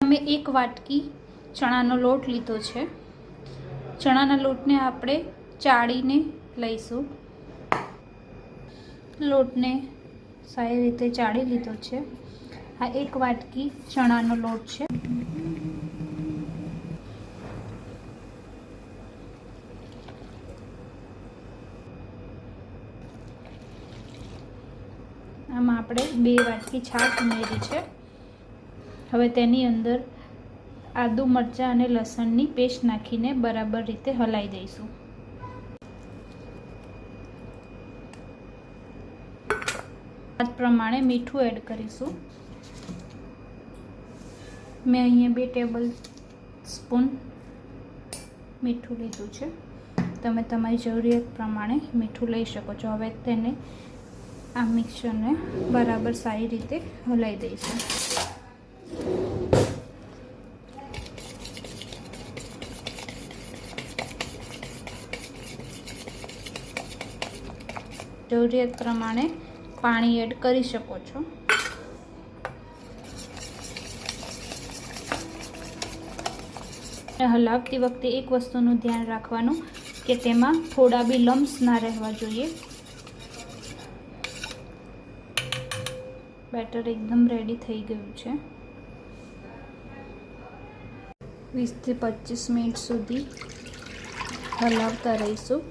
અમે 1 વાટકી ચણાનો લોટ લીધો છે। ચણાના લોટને આપણે ચાળીને લઈશું। લોટને સારી રીતે ચાળી લીધો છે। આ 1 વાટકી ચણાનો લોટ છે। આમાં આપણે 2 વાટકી છાશ ઉમેરી છે। હવે તેની અંદર આદુ મરચાં અને લસણની પેસ્ટ નાખીને બરાબર રીતે હલાવી દઈશું। આ પ્રમાણે મીઠું એડ કરીશું। મેં અહીંયા 2 ટેબલ સ્પૂન મીઠું લીધું છે। તમે તમારી જરૂરિયાત પ્રમાણે મીઠું લઈ શકો છો। હવે તેને આ મિક્સરને બરાબર સારી રીતે હલાવી દઈશું। જરૂરિયાત પ્રમાણે પાણી એડ કરી શકો છો। હલાવતી વખતે એક વસ્તુનું ધ્યાન રાખવાનું કે તેમાં થોડા બી લમ્સ ના રહેવા જોઈએ। બેટર એકદમ રેડી થઈ ગયું છે। 20 થી 25 મિનિટ સુધી હલાવતા રહીશું।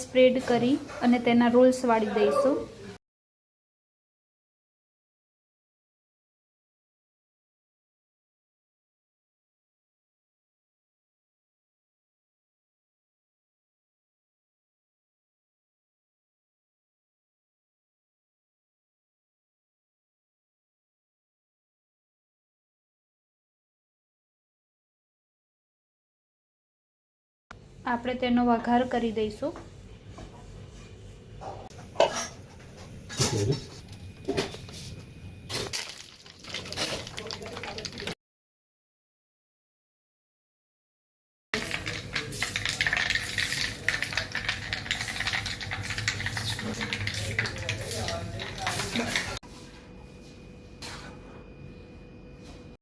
સ્પ્રેડ કરી અને તેના રોલ્સ વાળી દઈશું। આપણે તેનો વઘાર કરી દઈશું।